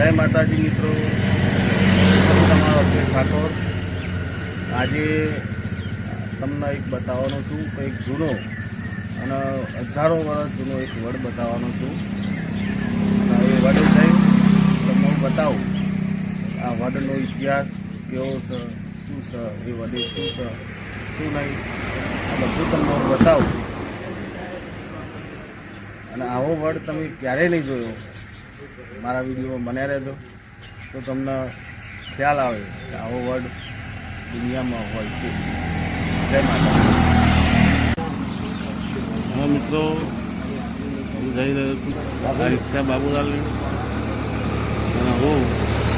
જય માતાજી મિત્રો, હું તમારો અક્ષય ઠાકોર. આજે તમને એક બતાવવાનો છું કે એક જૂનો અને હજારો વર્ષ જૂનો એક વડ બતાવવાનો છું. અને એ વડ થઈ તમને હું બતાવું આ વડનો ઇતિહાસ કેવો છે, શું છે, એ વડે શું છે શું નહીં, આ બધું તમને હું બતાવું. અને આવો વડ તમે ક્યારેય નહીં જોયો. મારા વિડીયોમાં બન્યા રહેજો તો તમને ખ્યાલ આવે કે આવો વડ દુનિયામાં હોય છે. જય માતા. હા મિત્રો, હું જઈ રહ્યો છું આ રિક્ષા બાબુલાલની અને હું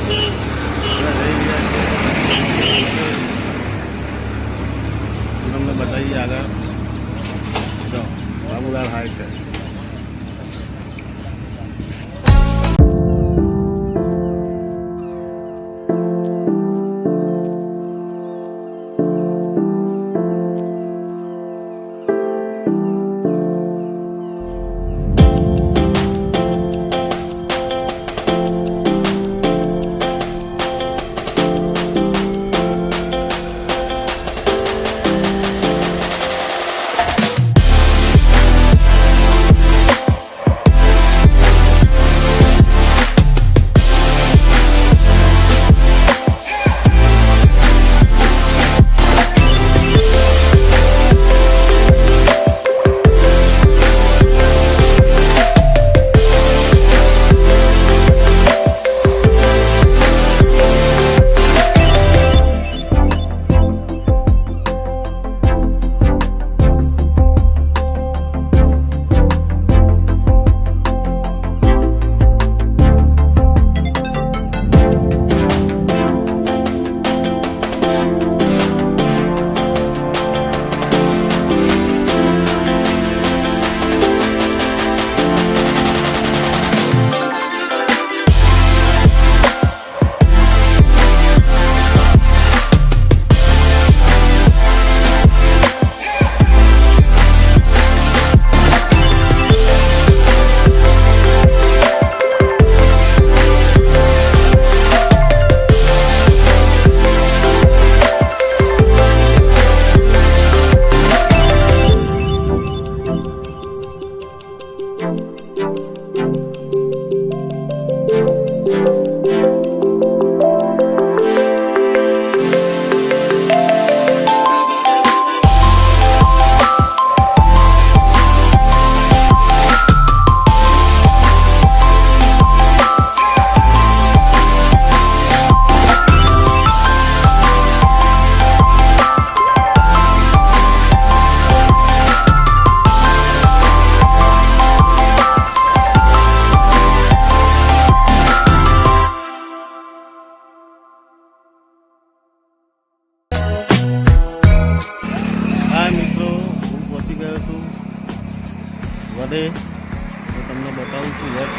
જઈ રહ્યા છે. તમને બતાવીએ આગળ. જો બાબુલાલ હાય છે. મિત્રો, હું પહોંચી ગયો છું વડે. તો તમને બતાવું છું વડ.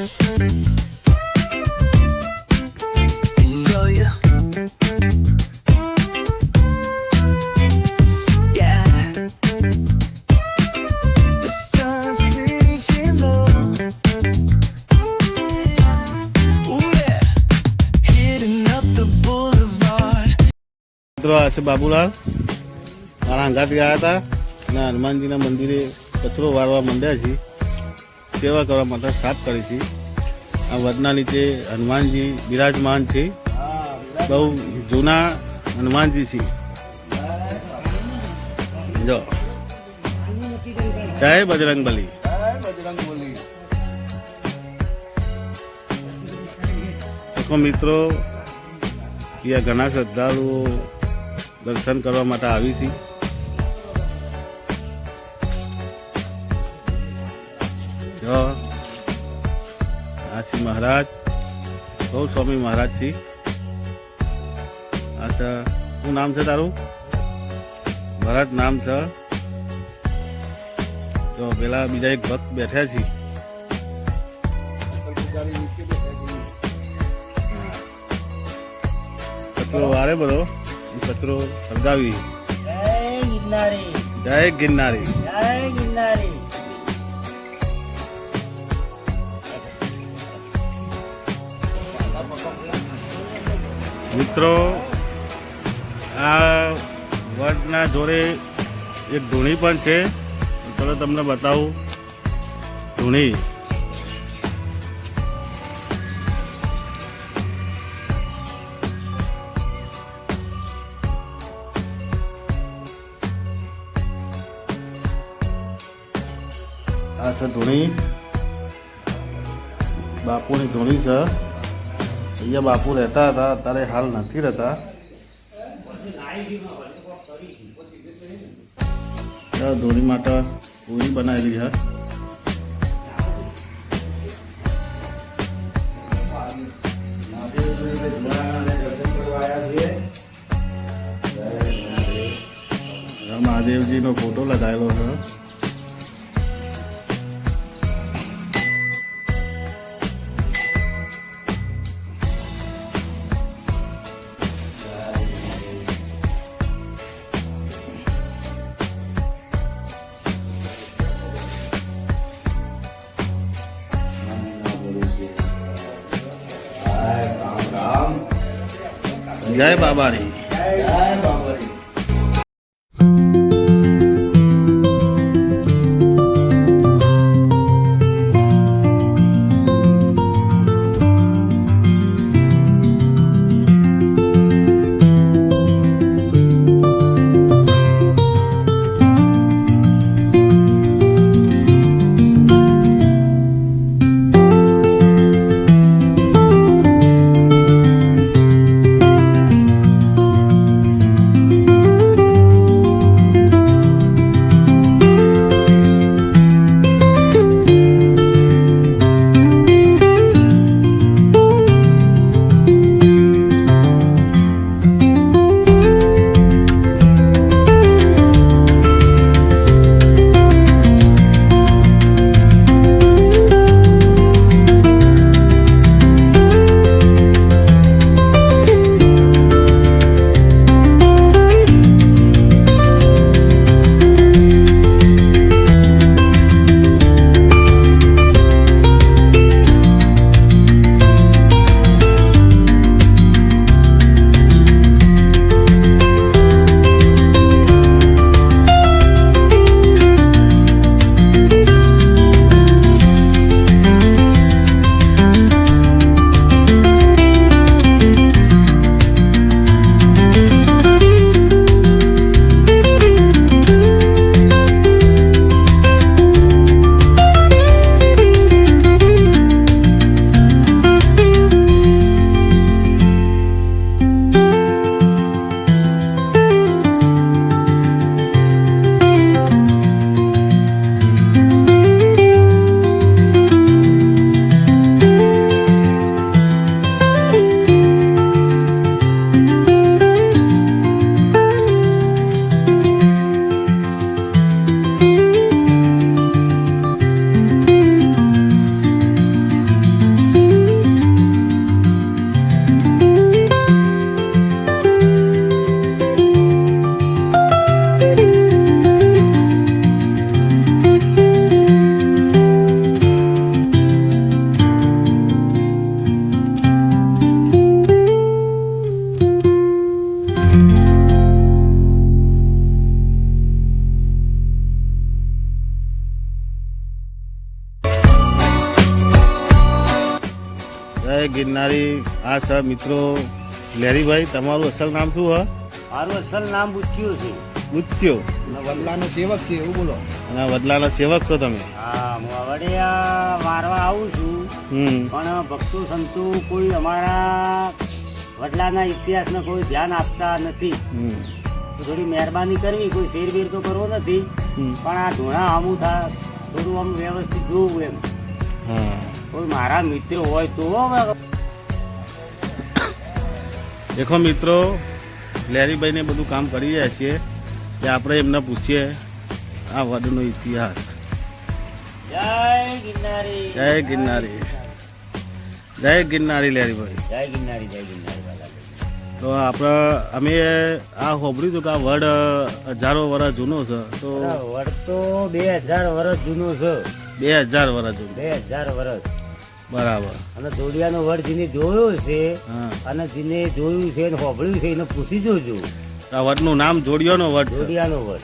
Enjoy you. Yeah. The sun's sinking low. Ooh yeah. Hitting up the boulevard. મિત્રો આ છે બાબુલાલ, મારા અંગાત ગયા હતા અને હનુમાનજીના મંદિરે કચરો વારવા માંડ્યા છે, સેવા કરવા માટે સાફ કરી છે. આ વડના નીચે હનુમાનજી બિરાજમાન છે, બહુ જૂના હનુમાનજી છે. જો જય બજરંગબલી. દેખો મિત્રો, અહીંયા ઘણા શ્રદ્ધાળુઓ દર્શન કરવા માટે આવી છે. જો આ છે મહારાજ, બહુ સ્વામી મહારાજ છે. અચ્છા, શું નામ છે તારું? ભરત નામ છે. તો પેલા બીજા એક ભક્ત બેઠા છે. કચરો વારે બધો, કચરો સળગાવી. જય ગિરનારી. મિત્રો, આ વડના જોડે એક ધૂણી પણ છે, ચલો તમને બતાવું. ધૂણી આ છે ધૂણી, બાપુની ધૂણી છે. અહીંયા બાપુ રહેતા હતા, અત્યારે હાલ નથી રહેતા. ધોની માટે પૂરી બનાવેલી છે. મહાદેવજીનો ફોટો લગાવેલો છે. જય બાબારી. ગિરનારી આ સર મિત્રો લેરીભાઈ તમારું અસલ નામ શું હ? મારું અસલ નામ પૂછ્યું છે. ગુચ્યો વડલાનો સેવક છે એવું બોલો. અને વડલાના સેવક છો તમે? હા, હું વડિયા મારવા આવું છું, પણ ભક્તો સંતો કોઈ અમારા વડલાના ઇતિહાસને કોઈ ધ્યાન આપતા નથી. તો થોડી મહેરબાની કરવી, કોઈ શેરબીર તો કરવો નથી, પણ આ ઢોણા આમું થાય થોડું આમ વ્યવસ્થિત જોવું એમ. હા, કોઈ મારા મિત્ર હોય તો દેખો મિત્રો લેરીભાઈને બધું કામ કરી રહ્યા છીએ કે આપણે એમને પૂછીએ આ વડનો ઇતિહાસ. જય ગિરનારી, જય ગિરનારી, જય ગિરનારી લેરીભાઈ. જય ગિરનારી, જય ગિરનારી વાલા. તો આપણે અમે આ સાંભળ્યું હતું કે આ વડ હજારો વર્ષ જૂનો છે. તો વડ તો 2000 વર્ષ જૂનો છે. 2000 વર્ષ જૂનો. 2000 વર્ષ. બરાબર. અને જોડિયાનો વડ જેને જોયો છે હા, અને જેને જોયું છે અને સાંભળ્યું છે એને પૂછી જોજો. આ વડનું નામ જોડિયોનો વડ છે. જોડિયાનો વડ.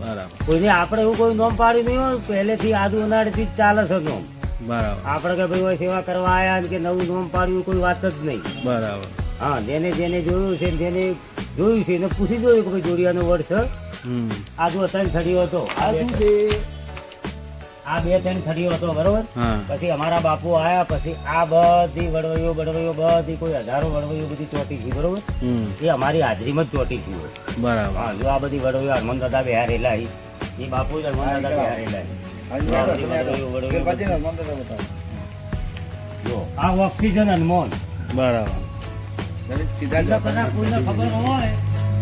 બરાબર કોઈને આપણે એવું કોઈ નોમ પાડ્યું નહીં હોય, પહેલેથી આદુ અનાળથી જ ચાલે છે નોમ. બરાબર આપણે કે ભાઈ સેવા કરવા આવ્યા કે નવું નોમ પાડ્યું કોઈ વાત જ નહીં. બરાબર. હા, જેને જેને જોયું છે જેને જોયું છે એને પૂછી જોયું કે ભાઈ જોડિયાનો વડ છે. આદુ 3 થડીઓ હતો. આ શું છે? આ 2-3 થડીઓ હતો, બરોબર. હા, પછી અમારા બાપુ આયા, પછી આ બધી વડવઈઓ બધી કોઈ હજારો વડવઈઓ બધી ચોટી છે, બરોબર. એ અમારી હાજરીમાં જ ચોટી છે. બરાબર. હા, જો આ બધી વડવઈઓ હનુમાન દાદા બિહારેલા છે. એ બાપુ જ હનુમાન દાદા બિહારેલા છે. આ બધી વડવઈઓ. જો આ ઓક્સિજન હનુમાન. બરાબર. સીધા જ કદાચ કોઈને ખબર હોય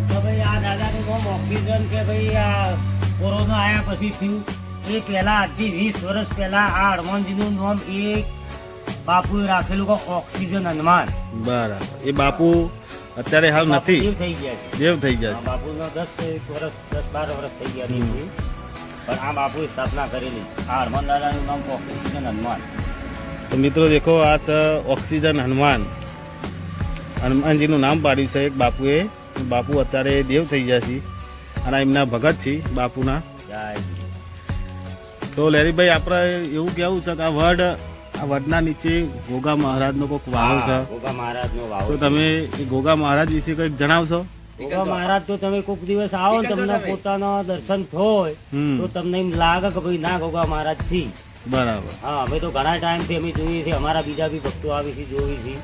તો ભાઈ આ દાદાનું નામ ઓક્સિજન કે ભાઈ આ કોરોના આયા પછી થયું, એ પહેલા આજથી 20 વર્ષ પહેલા આ હનુમાનજીનું નામ એ બાપુએ રાખેલું કે ઓક્સિજન હનુમાન. બરાબર. એ બાપુ અત્યારે હાલ નથી, દેવ થઈ ગયા છે. દેવ થઈ આ ગયા બાપુનો 10-12 વર્ષ થઈ ગયા દેવ થયું. પણ આ બાપુએ સ્થાપના કરેલી આ હનુમાન દાદાનું નામ ઓક્સિજન હનુમાન. છે. તો મિત્રો દેખો આ છે ઓક્સિજન હનુમાન. હનુમાનજીનું નામ પાડ્યું છે એક બાપુએ. બાપુ અત્યારે દેવ થઈ ગયા છે અને એમના ભગત છે બાપુના. જય. તો લેરીભાઈ આપણે એવું કહેવું છે કે આ વડના નીચે ગોગા મહારાજનો કોઈક વાવ છે. હા, ગોગા મહારાજનો વાવ તો છે. તમે એ ગોગા મહારાજ વિશે કંઈક જણાવશો? ગોગા મહારાજ તો તમે કોઈક દિવસ આવો ને તમને પોતાના દર્શન થાય તો તમને એમ લાગે કે ભાઈ ના ગોગા મહારાજ છે. બરાબર. હા, અમે તો ઘણા ટાઈમથી અમે જોઈએ છીએ, અમારા બીજા બી ભક્તો આવી છે જોઈ છે,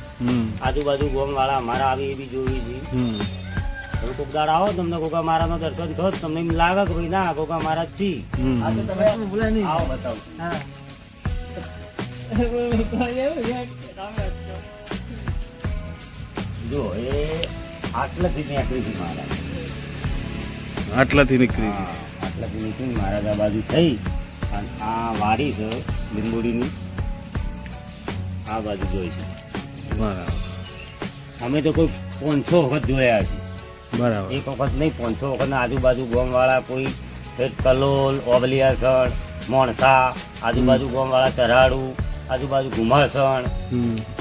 આજુબાજુ ગોમ વાળા અમારા આવી એ બી જોઈ છે. તમે કોઈક દાડ આવો તમને ગોગા મહારાજ નો દર્શન થયો તો તમને એમ લાગે કે ભાઈ ના ગોગા મહારાજ છે. આ તો તમે બોલે નહીં. આવો બતાવું. હા. જો એ આટલાથી નીકળી છે મહારાજ. આટલાથી નીકળી છે. હા, આટલાથી નીકળી મહારાજ આ બાજુ થઈ અને આ વાડી છે લીંબોડીની, આ બાજુ જોઈ છે. બરાબર. અમે તો કોઈ 500 વખત જોયા છે. બરાબર. એક વખત નહીં, 500 વખત ના આજુબાજુ ગોમવાળા કોઈ કલોલ, ઓબલિયાસણ, મોણસા, આજુબાજુ ગોમવાળા ચરાડું, આજુબાજુ ઘુમાસણ,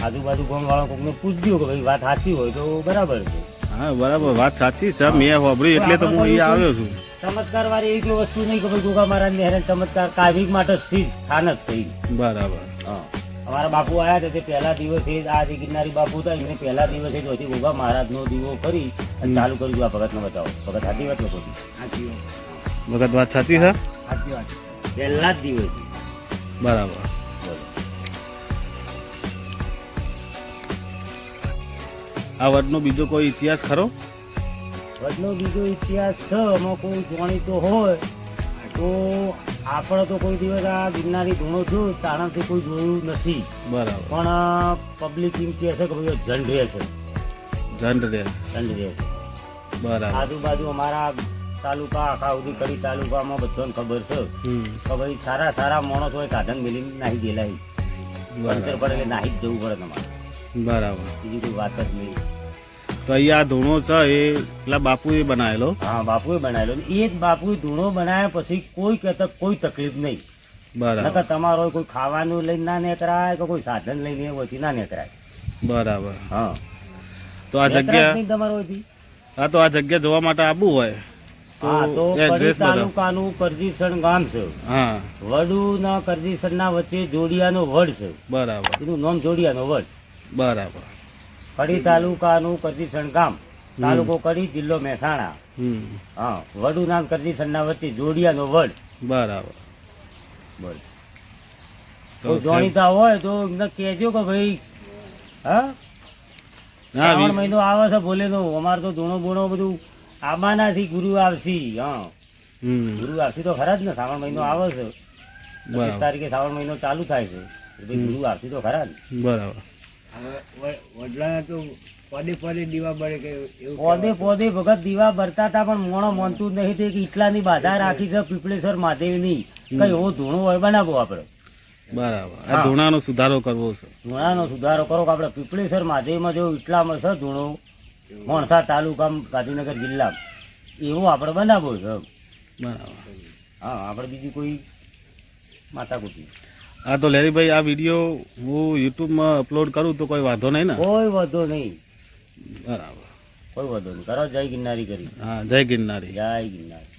આજુબાજુ ગોમવાળા કોઈને પૂછ્યું કે ભાઈ વાત સાચી હોય તો બરાબર છે. હા, બરાબર. વાત સાચી છે. મેં સાંભળ્યું એટલે તો હું અહીંયા આવ્યો છું. ચમત્કાર વાળી એવી કોઈ વસ્તુ નહીં કે ભાઈ ગોગા મહારાજ ને હેરાન ચમત્કાર કાવ્યિક માટે સીધ સ્થાનક છે. બરાબર. હા, અમારા બાપુ આવ્યા હતા તે પહેલા દિવસે જ આ જે ગિરનારી બાપુ હતા એમને પહેલા દિવસે જ હોતી ગોગા મહારાજનો દીવો કરી અને ચાલુ કરી આ ભગતને બતાવો. ભગત સાચી વાત લોકો સાચી વાત. વખત વાત સાચી છે. સાચી વાત. પહેલા જ દિવસે. બરાબર. બોલો. આ વડનો બીજો કોઈ ઇતિહાસ ખરો? વડનો બીજો ઇતિહાસ છે, એમાં કોઈ જાણીતો હોય તો આપણે તો કોઈ દિવસ આ ગિરનારી ધૂણો જોયું તાણાથી કોઈ જોયું નથી. બરાબર. પણ પબ્લિક એમ કહે છે કે ભાઈ ઝંડ રહે છે, જંડ રેસ. ઝંડ રહે છે. બરાબર. આજુબાજુ અમારા તાલુકા આખા સુધી કરી તાલુકામાં બધાને ખબર છે કે ભાઈ સારા સારા માણસ હોય સાધન મિલીને નાહી ગયેલા પંચર બરાબર. પડે એટલે નાહી જ જવું પડે તમારે, બરાબર. બીજી કોઈ વાત જ નહીં. તો અહીંયા આ ધૂણો છે એ પેલા બાપુએ બનાવેલો. હા, બાપુએ બનાવેલો. એ જ બાપુએ ધૂણો બનાવ્યા પછી કોઈ કહેતા કોઈ તકલીફ નહીં. બરાબર. નકર તમારો કોઈ ખાવાનું લઈને ના નીકળાય કે કોઈ સાધન લઈને હોયથી ના નીકળાય. બરાબર. હા, તો આ નીકળાય જ જગ્યા નહીં તમારો હોયથી. હા, તો આ જગ્યા જોવા માટે આવવું હોય હા, તો તો એડ્રેસ કડી બતાવો. તાલુકાનું કરજીસણ ગામ છે. હા, વડુ ના કરજીસણ ના વચ્ચે જોડિયાનો વડ છે. બરાબર. એનું નામ જોડિયાનો વડ. બરાબર. કડી તાલુકાનું કરદીસણ ગામ, તાલુકો કડી, જિલ્લો મહેસાણા. હા, વડું નામ કરદીસણના વચ્ચે જોડિયાનો વડ. બરાબર. બોલ. તો કોઈ જાણીતા હોય તો એમને કહેજો કે ભાઈ હા હા, શ્રાવણ મહિનો આવે છે ભોલેનો, અમારે તો ધૂણો બૂણો બધું આબાના થી ગુરુ આવશી. હા, ગુરુ આવશી તો ખરા જ ને, શ્રાવણ મહિનો આવે છે, 25 તારીખે શ્રાવણ મહિનો ચાલુ થાય છે, એટલે ભાઈ ગુરુ આવશી તો ખરા જ. બરાબર. વડલા તો પદે પદે દીવા બળે કે એવું પોદે પોદે ભગત દીવા બરતા હતા, પણ મોણો માનતું જ નહીં તે કે એટલાની બાધા રાખી છે પીપળેશ્વર મહાદેવની, કઈ એવો ધૂણો હોય બનાવો આપણે. બરાબર. આ હા. ધૂણાનો સુધારો કરવો છે. ધૂણાનો સુધારો કરો કે આપણે પીપળેશ્વર મહાદેવમાં જો એટલામાં છે ધૂણો, મોણસા તાલુકામાં, ગાંધીનગર જિલ્લામાં, એવો આપણે બનાવવો છે. બરાબર. હા, આપણે બીજી કોઈ માથાકૂટી હા, તો લેરીભાઈ આ વિડીયો હું યુટ્યુબમાં અપલોડ કરું તો કોઈ વાંધો નહીં ને? કોઈ વધો નહીં, બરાબર. કોઈ વધો નહીં. કરો જય ગિરનારી કરી. હા, જય ગિરનારી. જય ગિરનારી.